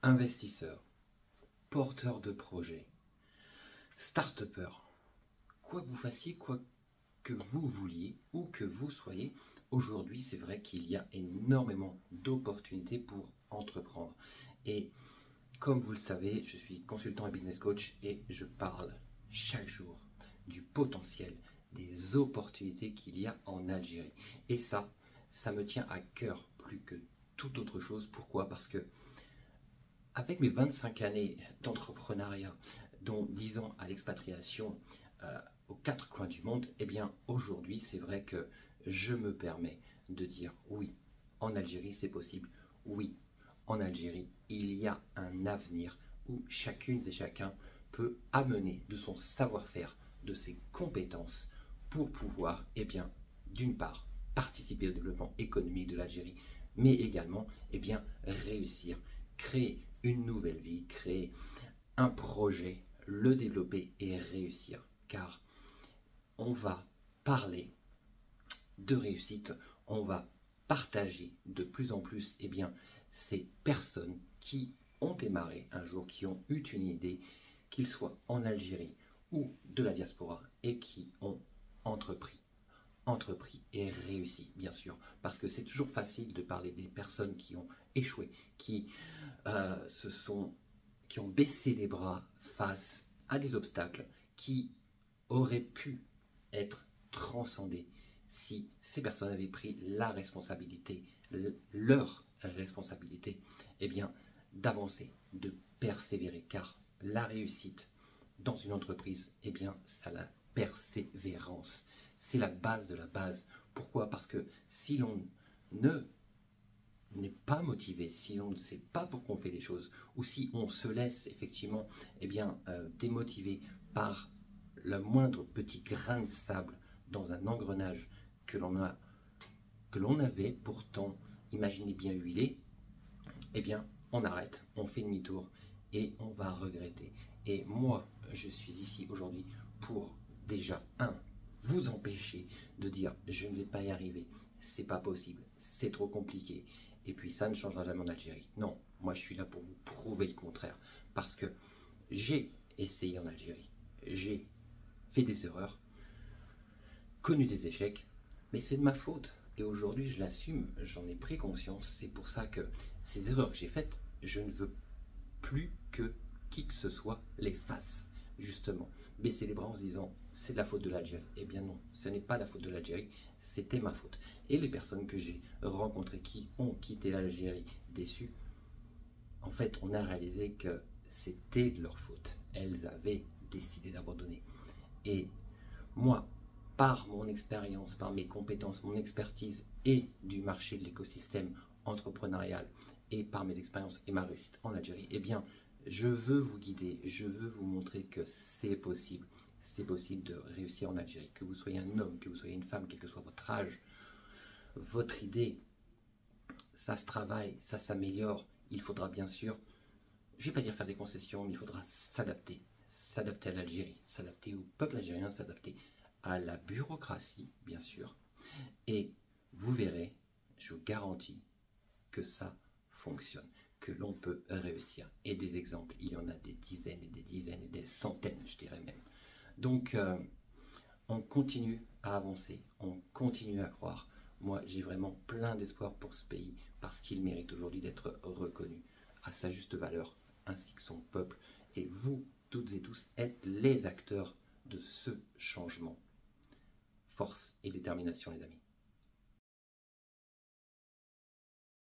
investisseurs, porteurs de projets, start-upers, quoi que vous fassiez, quoi que vous vouliez ou que vous soyez, aujourd'hui c'est vrai qu'il y a énormément d'opportunités pour entreprendre. Et comme vous le savez, je suis consultant et business coach et je parle chaque jour du potentiel, des opportunités qu'il y a en Algérie. Et ça me tient à cœur plus que toute autre chose. Pourquoi? Parce que avec mes 25 années d'entrepreneuriat, dont 10 ans à l'expatriation aux quatre coins du monde, eh bien aujourd'hui c'est vrai que je me permets de dire oui, en Algérie c'est possible, oui, en Algérie il y a un avenir où chacune et chacun peut amener de son savoir-faire, de ses compétences pour pouvoir, eh bien, d'une part, participer au développement économique de l'Algérie, mais également, eh bien, réussir, créer une nouvelle vie, créer un projet, le développer et réussir. Car on va parler de réussite, on va partager de plus en plus eh bien, ces personnes qui ont démarré un jour, qui ont eu une idée, qu'ils soient en Algérie ou de la diaspora, et qui ont entrepris et réussi, bien sûr, parce que c'est toujours facile de parler des personnes qui ont échoué, qui qui ont baissé les bras face à des obstacles qui auraient pu être transcendés si ces personnes avaient pris la responsabilité, leur responsabilité, eh bien, d'avancer, de persévérer, car la réussite dans une entreprise, eh bien, c'est la persévérance. C'est la base de la base. Pourquoi? Parce que si l'on n'est pas motivé, si on ne sait pas pourquoi on fait les choses, ou si on se laisse effectivement eh bien, démotiver par le moindre petit grain de sable dans un engrenage que l'on avait pourtant, imaginez bien huilé, eh bien on arrête, on fait demi-tour et on va regretter. Et moi, je suis ici aujourd'hui pour déjà, vous empêcher de dire je ne vais pas y arriver, c'est pas possible, c'est trop compliqué, et puis ça ne changera jamais en Algérie. Non, moi je suis là pour vous prouver le contraire, parce que j'ai essayé en Algérie, j'ai fait des erreurs, connu des échecs, mais c'est de ma faute. Et aujourd'hui, je l'assume, j'en ai pris conscience. C'est pour ça que ces erreurs que j'ai faites, je ne veux plus que qui que ce soit les fasse. Justement, baisser les bras en se disant c'est de la faute de l'Algérie. Eh bien non, ce n'est pas la faute de l'Algérie, c'était ma faute. Et les personnes que j'ai rencontrées qui ont quitté l'Algérie déçues, en fait, on a réalisé que c'était de leur faute. Elles avaient décidé d'abandonner. Et moi, par mon expérience, par mes compétences, mon expertise et du marché de l'écosystème entrepreneurial et par mes expériences et ma réussite en Algérie, eh bien, je veux vous guider, je veux vous montrer que c'est possible. C'est possible de réussir en Algérie. Que vous soyez un homme, que vous soyez une femme, quel que soit votre âge, votre idée, ça se travaille, ça s'améliore. Il faudra bien sûr, je ne vais pas dire faire des concessions, mais il faudra s'adapter. S'adapter à l'Algérie, s'adapter au peuple algérien, s'adapter à la bureaucratie, bien sûr. Et vous verrez, je vous garantis que ça fonctionne, que l'on peut réussir. Et des exemples, il y en a des dizaines et des dizaines et des centaines, je dirais même. Donc, on continue à avancer, on continue à croire. Moi, j'ai vraiment plein d'espoir pour ce pays parce qu'il mérite aujourd'hui d'être reconnu à sa juste valeur, ainsi que son peuple. Et vous, toutes et tous, êtes les acteurs de ce changement. Force et détermination, les amis.